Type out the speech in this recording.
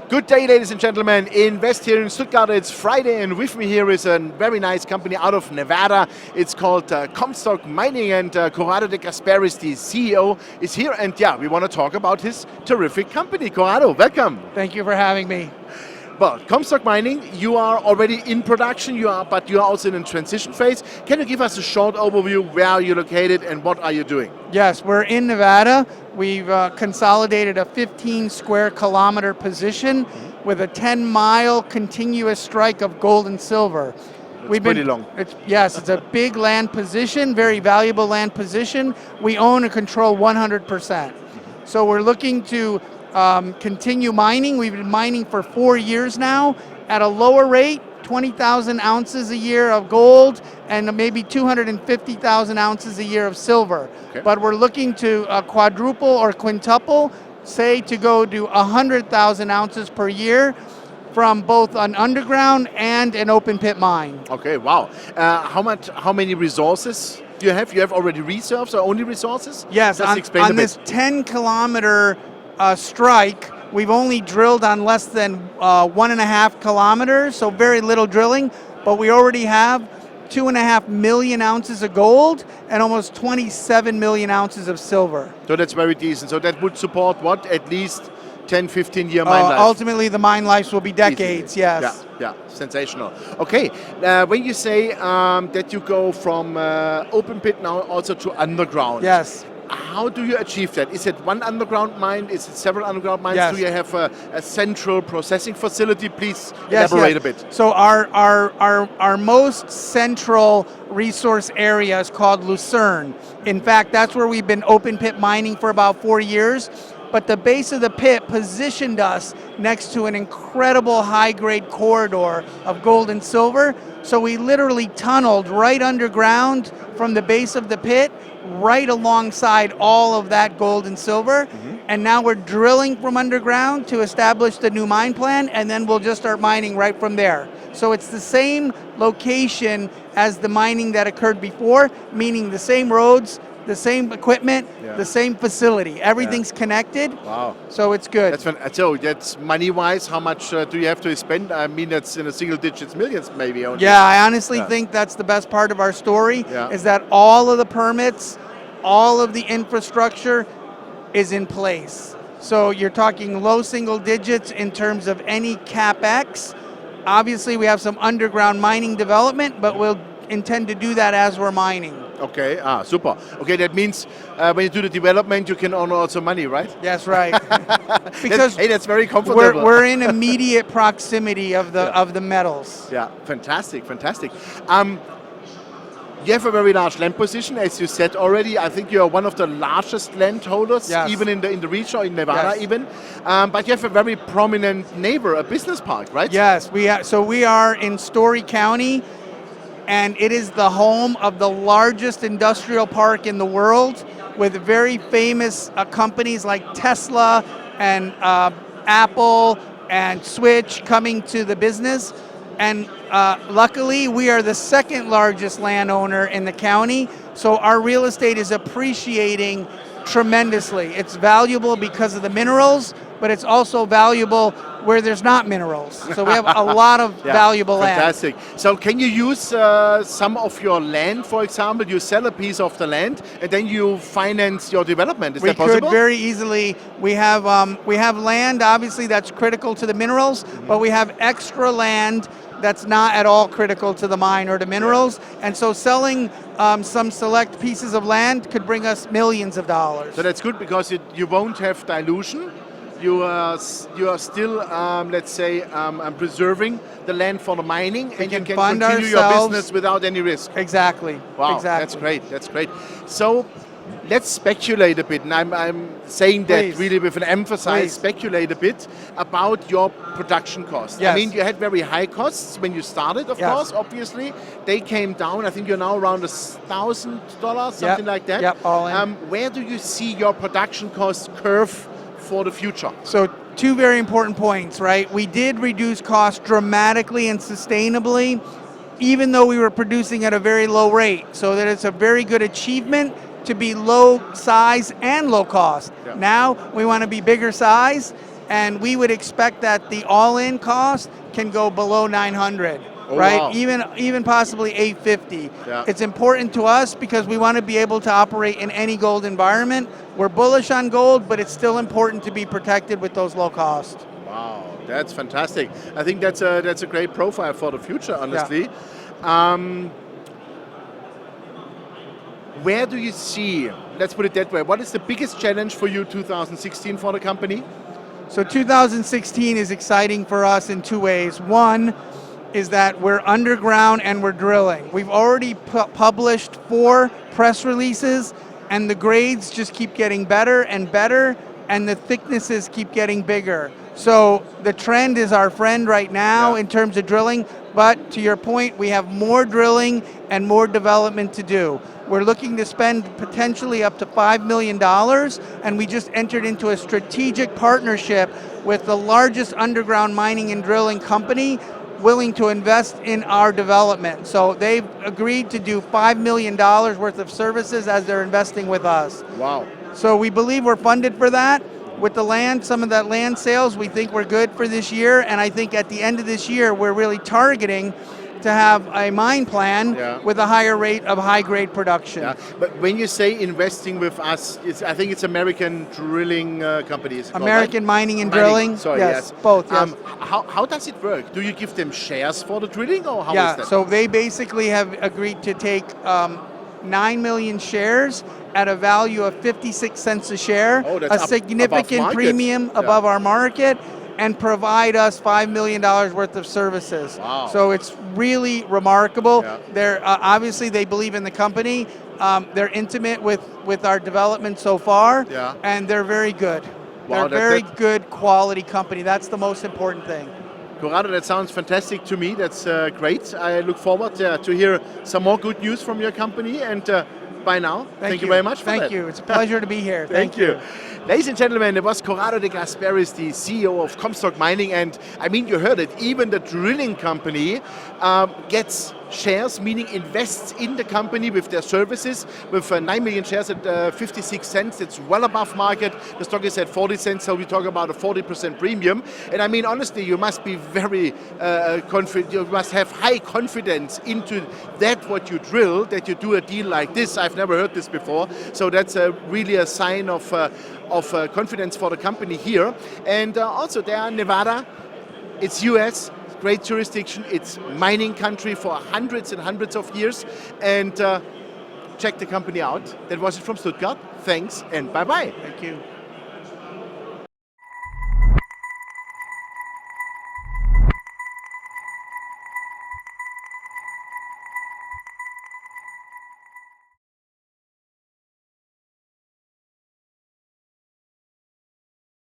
Good day, ladies and gentlemen. In West here in Stuttgart, it's Friday, and with me here is a very nice company out of Nevada. It's called Comstock Mining, and Corrado de Gasperis, the CEO, is here. And yeah, we want to talk about his terrific company. Corrado, welcome. Thank you for having me. Well, Comstock Mining, you are already in production, but you are also in a transition phase. Can you give us a short overview where you're located and what are you doing? Yes, we're in Nevada. We've consolidated a 15 square kilometer position with a 10-mile continuous strike of gold and silver. It's pretty long. Yes, it's a big land position, very valuable land position. We own and control 100%. So we're looking to continue mining. We've been mining for 4 years now at a lower rate, 20,000 ounces a year of gold and maybe 250,000 ounces a year of silver. Okay. But we're looking to quadruple or quintuple, say to go to 100,000 ounces per year from both an underground and an open pit mine. Okay, wow. How many resources do you have? You have already reserves or only resources? Yes, on this 10-kilometer strike, we've only drilled on less than 1.5 kilometers, so very little drilling, but we already have 2.5 million ounces of gold and almost 27 million ounces of silver. So that's very decent. So that would support what? At least 10, 15 year mine life? Ultimately, the mine lives will be decades, easily. yes. Yeah, sensational. Okay, when you say that you go from open pit now also to underground. Yes. How do you achieve that? Is it one underground mine? Is it several underground mines? Yes. Do you have a central processing facility? Please elaborate a bit. So our most central resource area is called Lucerne. In fact, that's where we've been open pit mining for about 4 years. But the base of the pit positioned us next to an incredible high-grade corridor of gold and silver. So we literally tunneled right underground from the base of the pit, right alongside all of that gold and silver. And now we're drilling from underground to establish the new mine plan, and then we'll just start mining right from there. So it's the same location as the mining that occurred before, meaning the same roads, the same equipment, the same facility. Everything's connected. Wow. So it's good. So that's money-wise, how much do you have to spend? I mean, that's in a single digits, millions maybe only. Yeah, I honestly think that's the best part of our story, is that all of the permits, all of the infrastructure is in place. So you're talking low single digits in terms of any CapEx. Obviously, we have some underground mining development, but we'll intend to do that as we're mining. Okay, super. Okay, that means when you do the development, you can earn also money, right? That's right. Because that's very comfortable. We're in immediate proximity of the metals. Yeah, fantastic. You have a very large land position, as you said already. I think you are one of the largest landholders, even in the region, or in Nevada even. But you have a very prominent neighbor, a business park, right? Yes, so we are in Story County, and it is the home of the largest industrial park in the world, with very famous companies like Tesla and Apple and Switch coming to the business. And luckily, we are the second largest landowner in the county, so our real estate is appreciating tremendously. It's valuable because of the minerals, but it's also valuable where there's not minerals. So we have a lot of valuable land. Fantastic. So can you use some of your land, for example? You sell a piece of the land and then you finance your development. Is that possible? We could very easily. We have land, obviously, that's critical to the minerals, but we have extra land that's not at all critical to the mine or the minerals. And so selling some select pieces of land could bring us millions of dollars. So that's good because you won't have dilution. You are still, let's say, preserving the land for the mining, and you can continue your business without any risk. Exactly. Wow, exactly. That's great. So let's speculate a bit, and I'm saying that really with an emphasis, speculate a bit about your production costs. Yes. I mean, you had very high costs when you started, of course, obviously. They came down. I think you're now around $1,000, something like that. Yep, all in. Where do you see your production cost curve for the future? So two very important points, right? We did reduce costs dramatically and sustainably, even though we were producing at a very low rate. So that it's a very good achievement to be low size and low cost. Yeah. Now we want to be bigger size and we would expect that the all-in cost can go below 900. Right, wow. even possibly 850. Yeah. It's important to us because we want to be able to operate in any gold environment. We're bullish on gold, but it's still important to be protected with those low costs. Wow, that's fantastic. I think that's a great profile for the future, honestly. Yeah. Where do you see, let's put it that way, what is the biggest challenge for you 2016 for the company? So 2016 is exciting for us in two ways. One is that we're underground and we're drilling. We've already published 4 press releases, and the grades just keep getting better and better, and the thicknesses keep getting bigger. So the trend is our friend right now in terms of drilling, but to your point, we have more drilling and more development to do. We're looking to spend potentially up to $5 million, and we just entered into a strategic partnership with the largest underground mining and drilling company willing to invest in our development. So they've agreed to do $5 million worth of services as they're investing with us. Wow. So we believe we're funded for that. With the land, some of that land sales, we think we're good for this year, and I think at the end of this year, we're really targeting to have a mine plan with a higher rate of high-grade production. Yeah. But when you say investing with us, I think it's American drilling companies. American mining and drilling. Sorry, yes, both. Yes. How does it work? Do you give them shares for the drilling, or how is that? So they basically have agreed to take 9 million shares at a value of 56 cents a share, a significant premium above our market, and provide us $5 million worth of services. Wow. So it's really remarkable. They're obviously they believe in the company. They're intimate with our development so far, and they're very good. Wow, they're very good quality company. That's the most important thing. Corrado, that sounds fantastic to me. That's great. I look forward to hear some more good news from your company. And by now, thank you very much for that. Thank you. It's a pleasure to be here. Thank you. Ladies and gentlemen, it was Corrado de Gasperis, the CEO of Comstock Mining. And I mean, you heard it, even the drilling company gets shares, meaning invests in the company with their services, with 9 million shares at 56 cents. It's well above market. The stock is at 40 cents, so we talk about a 40% premium. And I mean, honestly, you must be very confident, you must have high confidence into that what you drill, that you do a deal like this. I've never heard this before. So that's really a sign of confidence for the company here. And also there in Nevada, it's US, great jurisdiction, it's mining country for hundreds and hundreds of years. And check the company out. That was it from Stuttgart. Thanks and bye-bye. Thank you.